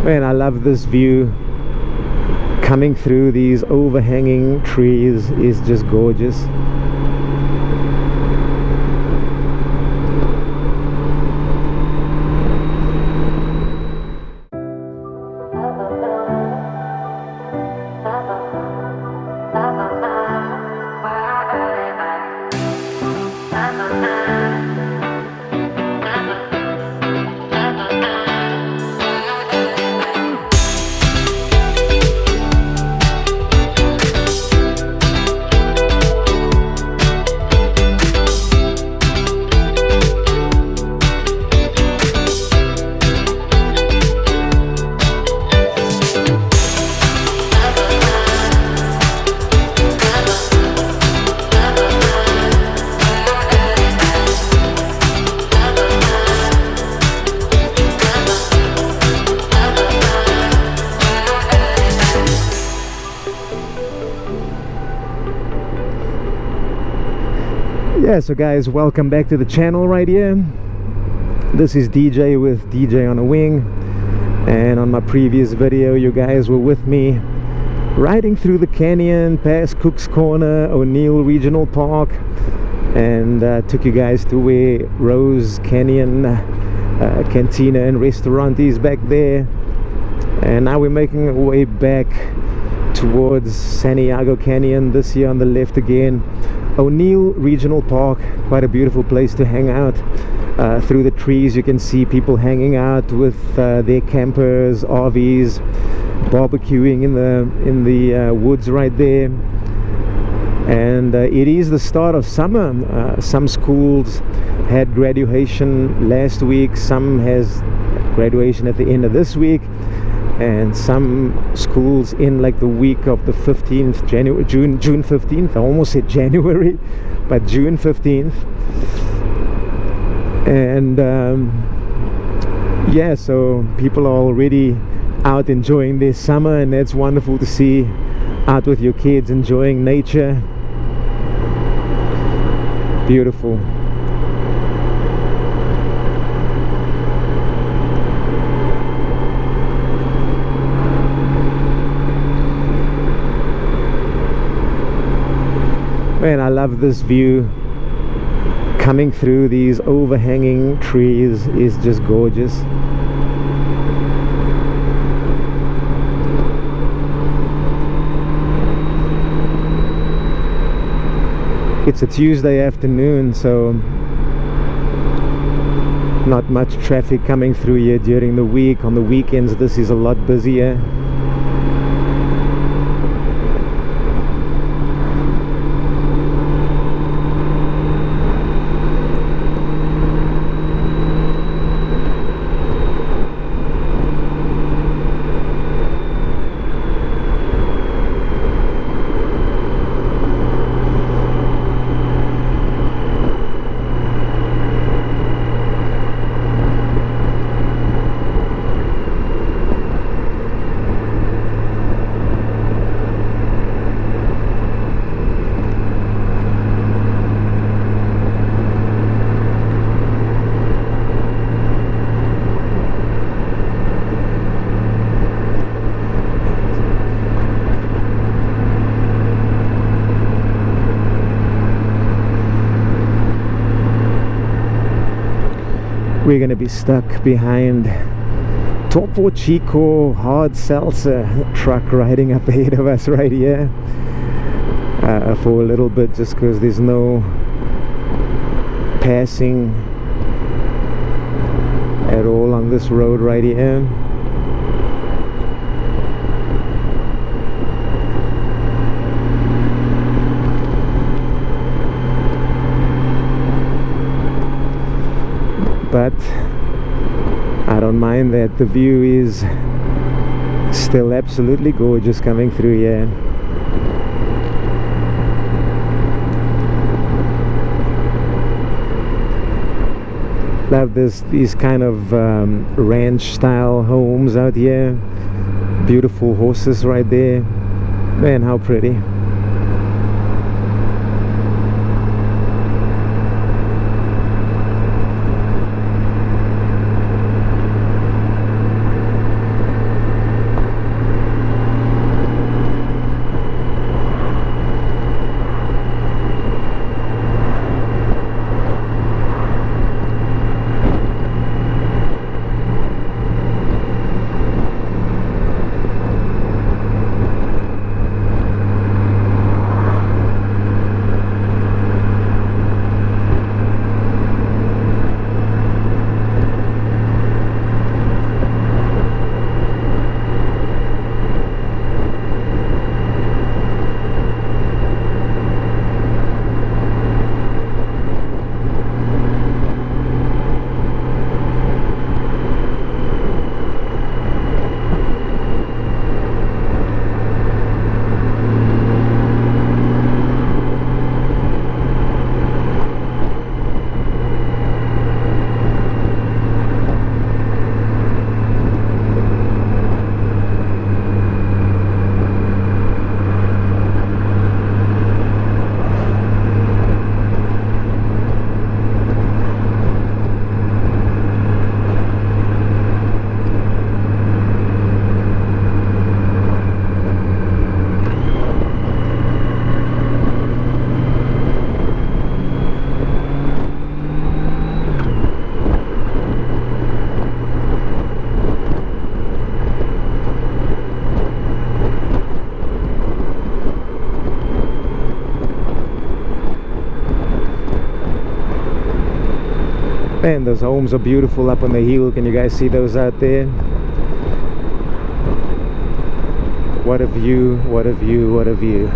Man, I love this view. Coming through these overhanging trees is just gorgeous. Yeah, so guys, welcome back to the channel right here. This is DJ with DJ on a Wing, and on my previous video you guys were with me riding through the canyon past Cook's Corner, O'Neill Regional Park, and took you guys to where Rose Canyon Cantina and restaurant is back there. And now we're making our way back towards Santiago Canyon, this year on the left again. O'Neill Regional Park, quite a beautiful place to hang out. Through the trees you can see people hanging out with their campers, RVs, barbecuing in the woods right there. And it is the start of summer. Some schools had graduation last week, some has graduation at the end of this week, and some schools in like the week of the 15th June 15th. I almost said January, but June 15th. And yeah, so people are already out enjoying their summer, and that's wonderful to see. Out with your kids enjoying nature. Beautiful. Man, I love this view. Coming through these overhanging trees is just gorgeous. It's a Tuesday afternoon, so not much traffic coming through here during the week. On the weekends this is a lot busier. We're gonna be stuck behind Topo Chico hard seltzer truck riding up ahead of us right here for a little bit, just because there's no passing at all on this road right here. But I don't mind that. The view is still absolutely gorgeous coming through here. Love these kind of ranch style homes out here. Beautiful horses right there. Man, how pretty. Man, those homes are beautiful up on the hill. Can you guys see those out there? What a view, what a view, what a view.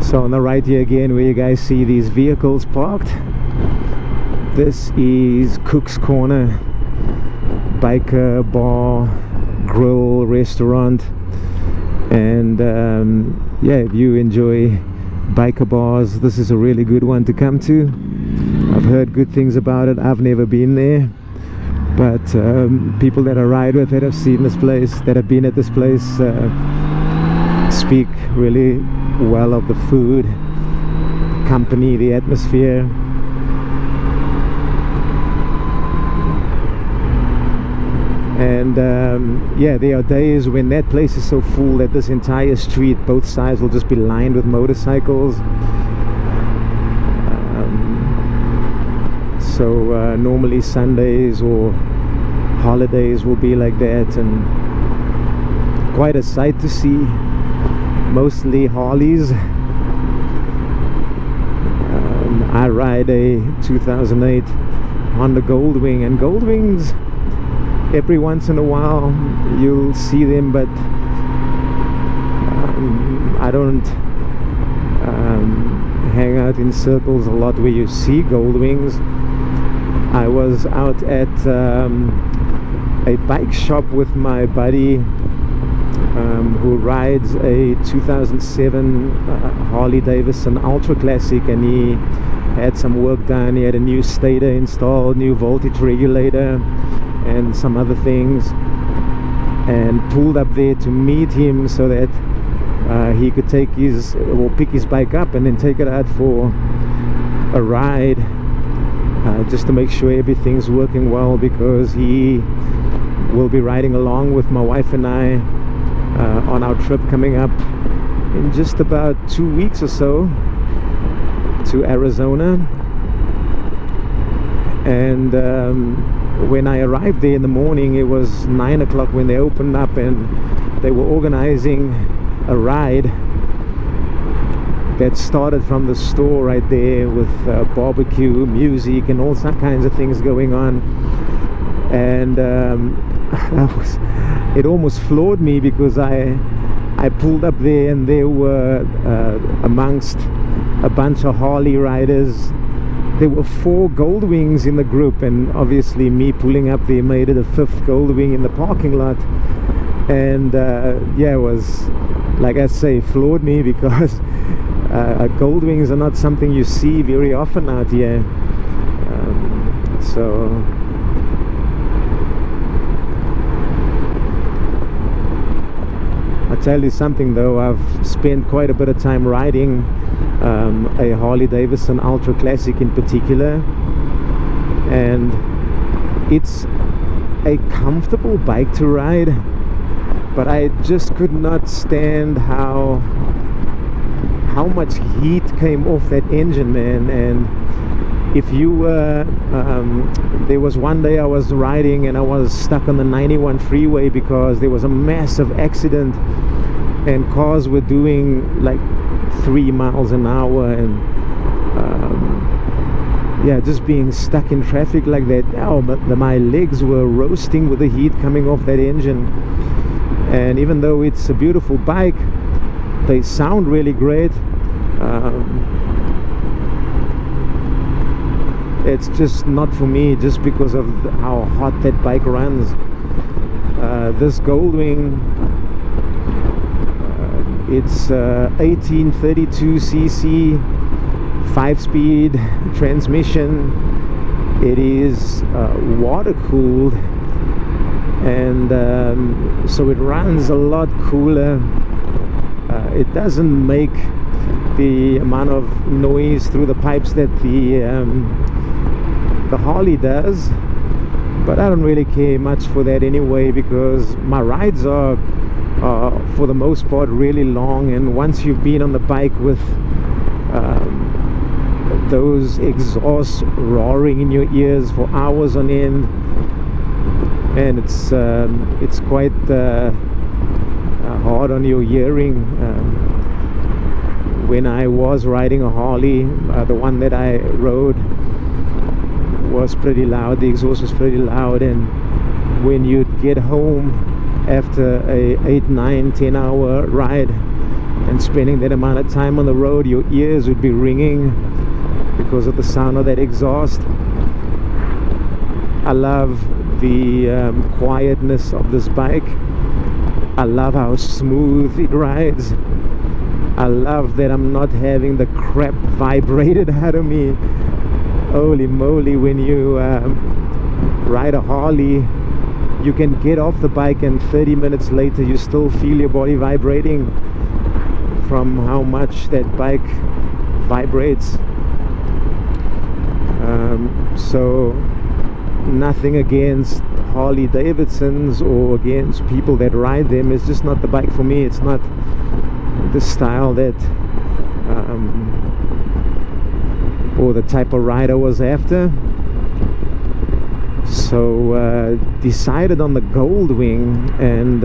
So on the right here again, where you guys see these vehicles parked, this is Cook's Corner, biker bar, grill, restaurant. And yeah, if you enjoy biker bars, this is a really good one to come to. I've heard good things about it. I've never been there, but people that I ride with that have seen this place, that have been at this place, speak really well of the food, the company, the atmosphere. And yeah, there are days when that place is so full that this entire street, both sides, will just be lined with motorcycles. So normally Sundays or holidays will be like that, and quite a sight to see. Mostly Harleys. I ride a 2008 Honda Goldwing, and Goldwings, every once in a while you'll see them, but I don't hang out in circles a lot where you see Goldwings. I was out at a bike shop with my buddy who rides a 2007 Harley Davidson Ultra Classic, and he had some work done. He had a new stator installed, new voltage regulator, and some other things, and pulled up there to meet him so that he could take his, or pick his bike up and then take it out for a ride, just to make sure everything's working well, because he will be riding along with my wife and I on our trip coming up in just about 2 weeks or so to Arizona. And when I arrived there in the morning, it was 9 o'clock when they opened up, and they were organizing a ride that started from the store right there with barbecue, music, and all kinds of things going on. And it almost floored me, because I pulled up there and there were amongst a bunch of Harley riders, there were 4 Goldwings in the group, and obviously me pulling up there made it a 5th Goldwing in the parking lot. And yeah, it was, like I say, floored me, because Goldwings are not something you see very often out here. So I'll tell you something though, I've spent quite a bit of time riding a Harley Davidson Ultra Classic in particular, and it's a comfortable bike to ride, but I just could not stand how much heat came off that engine, man. And if you were there was one day I was riding and I was stuck on the 91 freeway because there was a massive accident and cars were doing like 3 miles an hour, and yeah, just being stuck in traffic like that. Oh, but my legs were roasting with the heat coming off that engine. And even though it's a beautiful bike, they sound really great, it's just not for me, just because of how hot that bike runs. This Goldwing, it's 1832cc 5-speed transmission. It is water cooled, and so it runs a lot cooler. It doesn't make the amount of noise through the pipes that the Harley does, but I don't really care much for that anyway, because my rides are for the most part really long, and once you've been on the bike with those exhausts roaring in your ears for hours on end, and it's quite hard on your hearing. When I was riding a Harley, the one that I rode was pretty loud, the exhaust was pretty loud, and when you'd get home after a 8, 9, 10 hour ride and spending that amount of time on the road, your ears would be ringing because of the sound of that exhaust. I love the quietness of this bike. I love how smooth it rides. I love that I'm not having the crap vibrated out of me. Holy moly, when you ride a Harley, you can get off the bike and 30 minutes later you still feel your body vibrating from how much that bike vibrates. So nothing against Harley Davidsons or against people that ride them. It's just not the bike for me. It's not the style that or the type of ride I was after. So decided on the Goldwing, and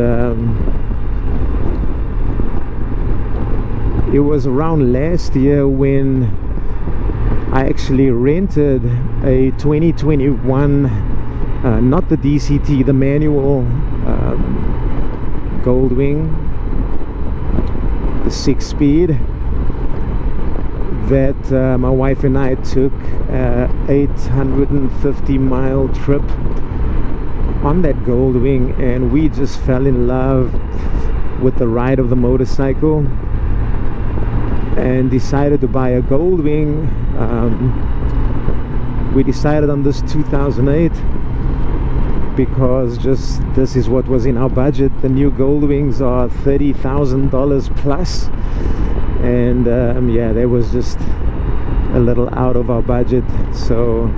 it was around last year when I actually rented a 2021 not the DCT, the manual Goldwing, the 6-speed, that my wife and I took 850-mile trip on that Goldwing, and we just fell in love with the ride of the motorcycle and decided to buy a Goldwing. We decided on this 2008 because just this is what was in our budget. The new Goldwings are $30,000 plus, and yeah, that was just a little out of our budget, so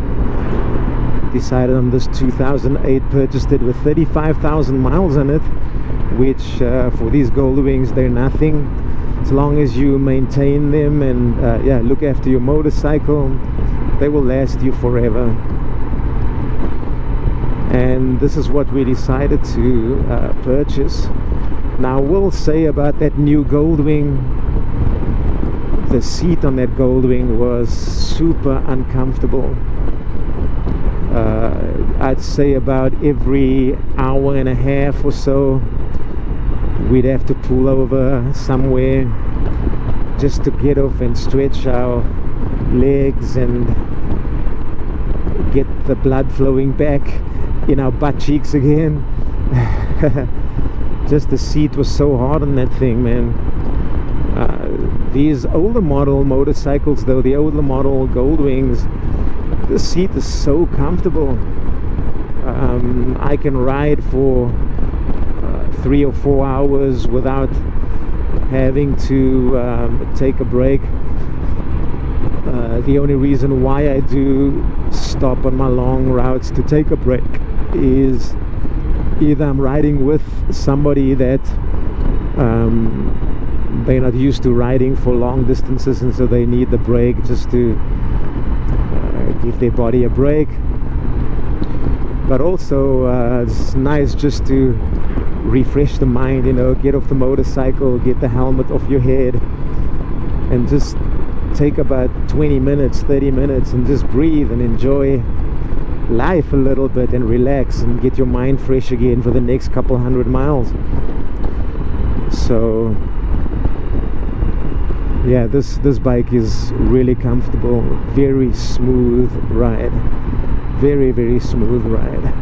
decided on this 2008, purchased it with 35,000 miles on it, which for these Goldwings, they're nothing as long as you maintain them and yeah, look after your motorcycle. They will last you forever. And this is what we decided to purchase. Now I will say about that new Goldwing, the seat on that Goldwing was super uncomfortable. I'd say about every hour and a half or so we'd have to pull over somewhere just to get off and stretch our legs and get the blood flowing back in our butt cheeks again. Just the seat was so hard on that thing, man. These older model motorcycles though, the older model Goldwings, the seat is so comfortable. I can ride for 3 or 4 hours without having to take a break. The only reason why I do stop on my long routes to take a break is either I'm riding with somebody that they're not used to riding for long distances, and so they need the break just to give their body a break. But also it's nice just to refresh the mind, you know, get off the motorcycle, get the helmet off your head, and just take about 20 minutes, 30 minutes and just breathe and enjoy life a little bit and relax and get your mind fresh again for the next couple 100 miles. So yeah, this bike is really comfortable, very smooth ride, very, very smooth ride.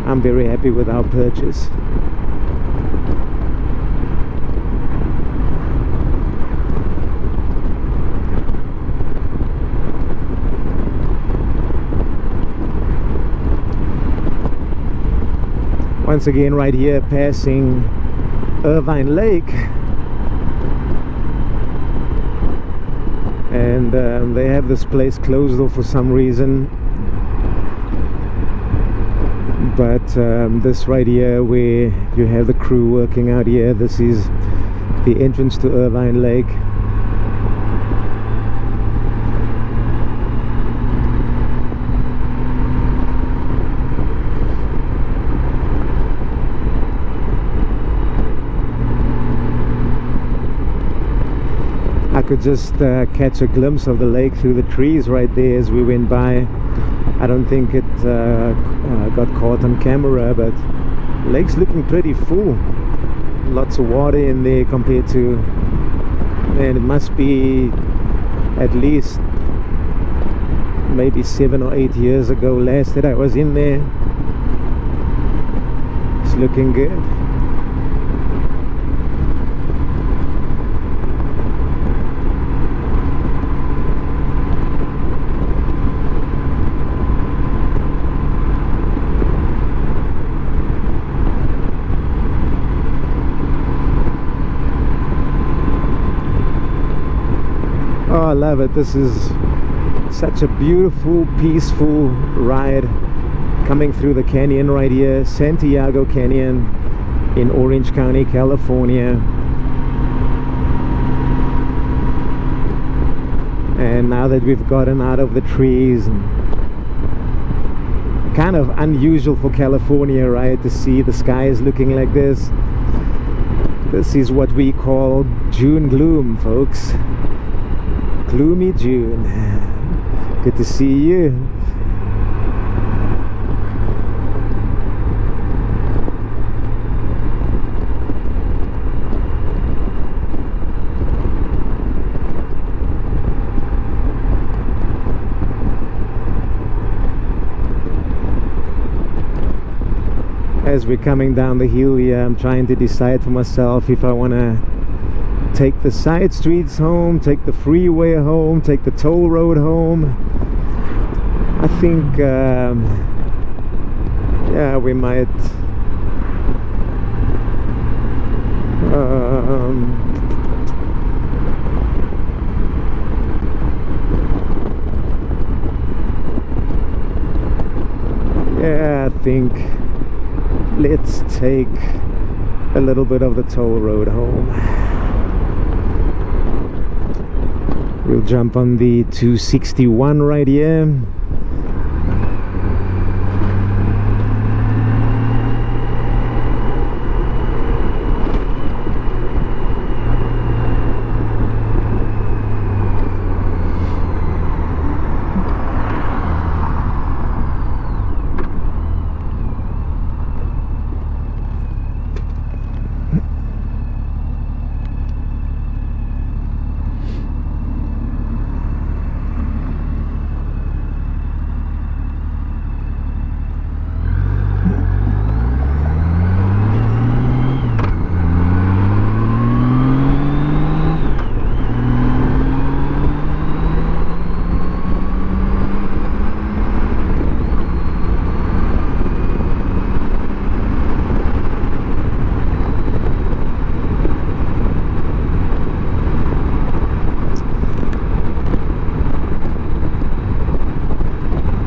I'm very happy with our purchase. Once again, right here, passing Irvine Lake, and they have this place closed off for some reason. But this right here, where you have the crew working out here, this is the entrance to Irvine Lake. I could just catch a glimpse of the lake through the trees right there as we went by. I don't think it got caught on camera, but the lake's looking pretty full. Lots of water in there compared to, man, it must be at least maybe 7 or 8 years ago last that I was in there. It's looking good. Oh, I love it. This is such a beautiful, peaceful ride coming through the canyon right here, Santiago Canyon in Orange County, California. And now that we've gotten out of the trees, and kind of unusual for California, right, to see the skies looking like this. This is what we call June gloom, folks. Gloomy June. Good to see you. As we're coming down the hill here, I'm trying to decide for myself if I want to take the side streets home, take the freeway home, take the toll road home. I think yeah, we might yeah, I think let's take a little bit of the toll road home. We'll jump on the 261 right here.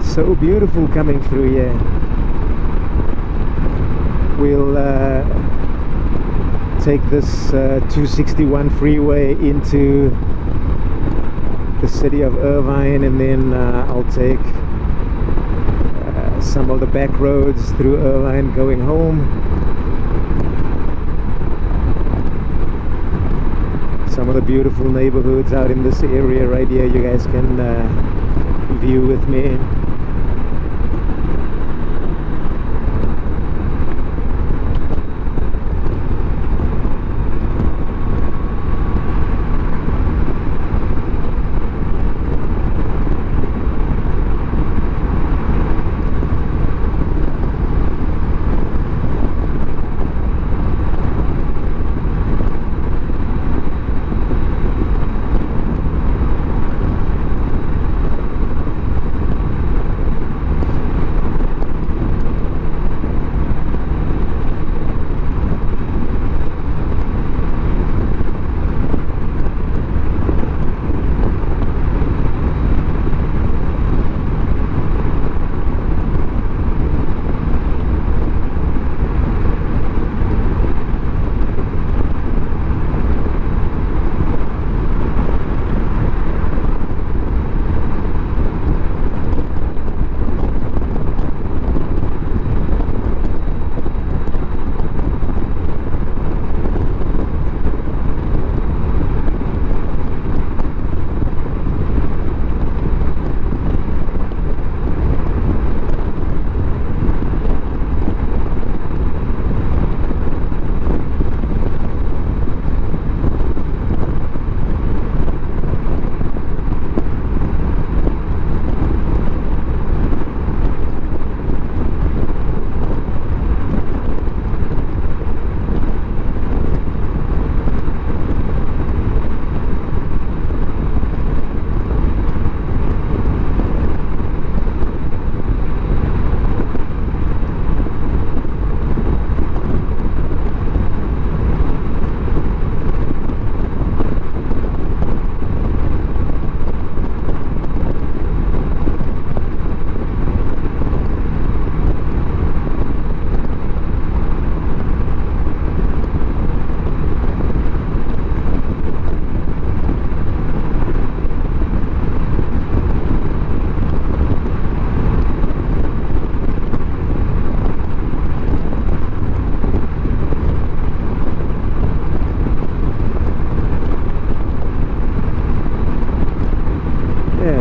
So beautiful coming through here. We'll take this 261 freeway into the city of Irvine, and then I'll take some of the back roads through Irvine going home. Some of the beautiful neighborhoods out in this area right here, you guys can view with me.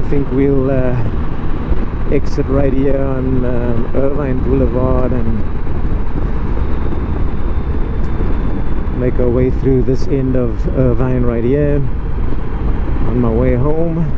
I think we'll exit right here on Irvine Boulevard and make our way through this end of Irvine right here on my way home.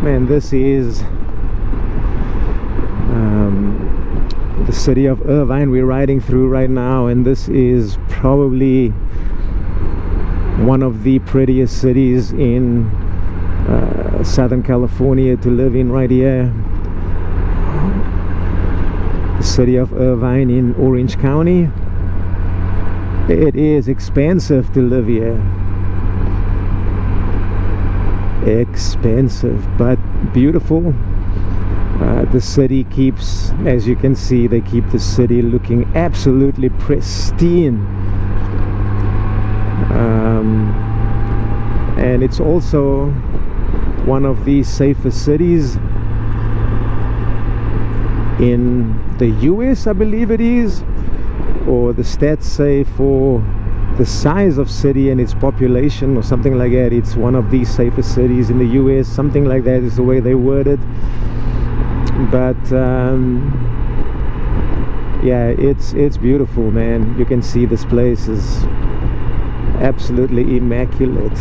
Man, this is the city of Irvine we're riding through right now, and this is probably one of the prettiest cities in Southern California to live in right here. The city of Irvine in Orange County. It is expensive to live here. Expensive but beautiful. The city keeps, as you can see, they keep the city looking absolutely pristine, and it's also one of the safest cities in the US, I believe it is, or the stats say for the size of city and its population or something like that, it's one of the safest cities in the US, something like that is the way they word it. But yeah, it's beautiful, man. You can see this place is absolutely immaculate.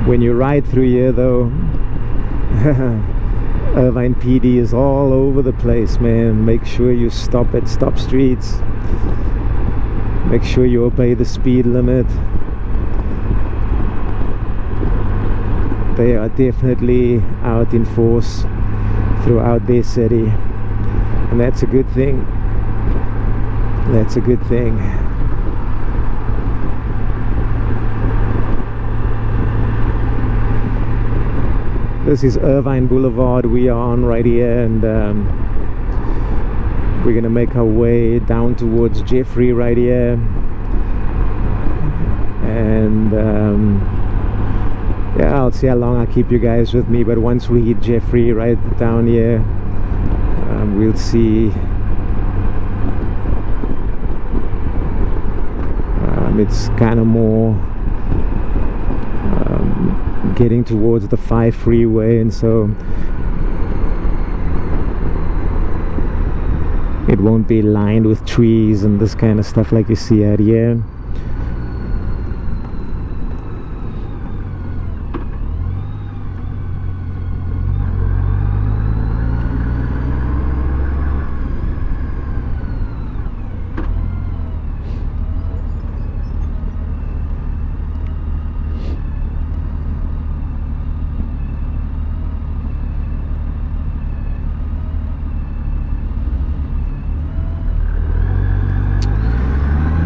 When you ride through here though, Irvine PD is all over the place, man. Make sure you stop at stop streets. Make sure you obey the speed limit. They are definitely out in force throughout their city, and that's a good thing. That's a good thing. This is Irvine Boulevard we are on right here, and we're gonna make our way down towards Jeffrey right here, and yeah, I'll see how long I keep you guys with me, but once we hit Jeffrey right down here, we'll see. It's kind of more getting towards the 5 freeway, and so it won't be lined with trees and this kind of stuff like you see out here.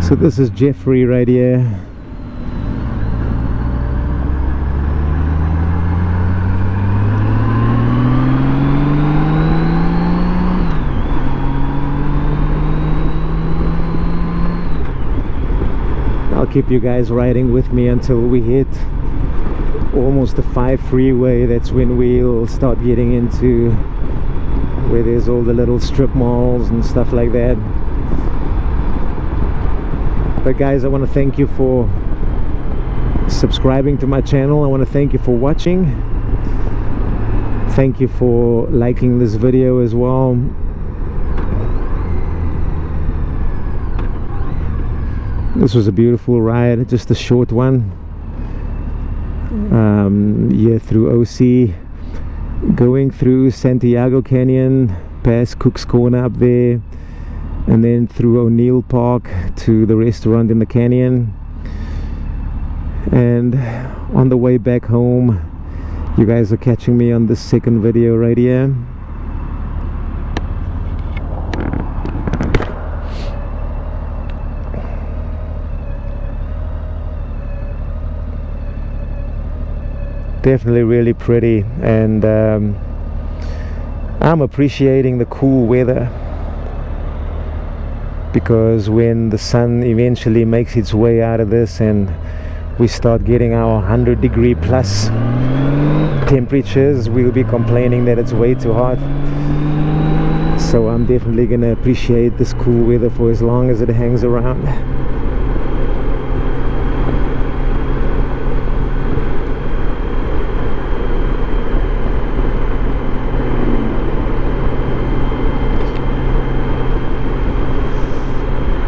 So this is Jeffrey right here. I'll keep you guys riding with me until we hit almost the 5 freeway. That's when we'll start getting into where there's all the little strip malls and stuff like that. But guys, I want to thank you for subscribing to my channel. I want to thank you for watching. Thank you for liking this video as well. This was a beautiful ride, just a short one. Yeah, through OC, going through Santiago Canyon, past Cook's Corner up there, and then through O'Neill Park to the restaurant in the canyon. And on the way back home, you guys are catching me on the second video right here. Definitely really pretty, and I'm appreciating the cool weather, because when the sun eventually makes its way out of this and we start getting our 100-degree plus temperatures, we'll be complaining that it's way too hot. So I'm definitely gonna appreciate this cool weather for as long as it hangs around.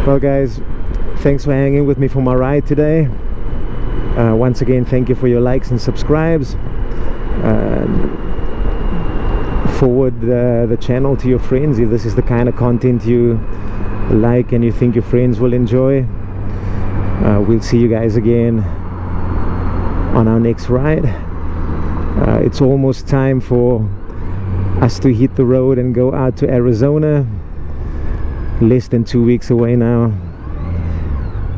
Well guys, thanks for hanging with me for my ride today. Once again, thank you for your likes and subscribes. Forward the channel to your friends if this is the kind of content you like and you think your friends will enjoy. We'll see you guys again on our next ride. It's almost time for us to hit the road and go out to Arizona. Less than 2 weeks away now.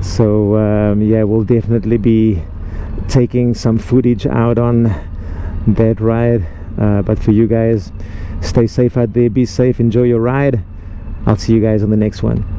So yeah, we'll definitely be taking some footage out on that ride. But for you guys, stay safe out there, be safe, enjoy your ride. I'll see you guys on the next one.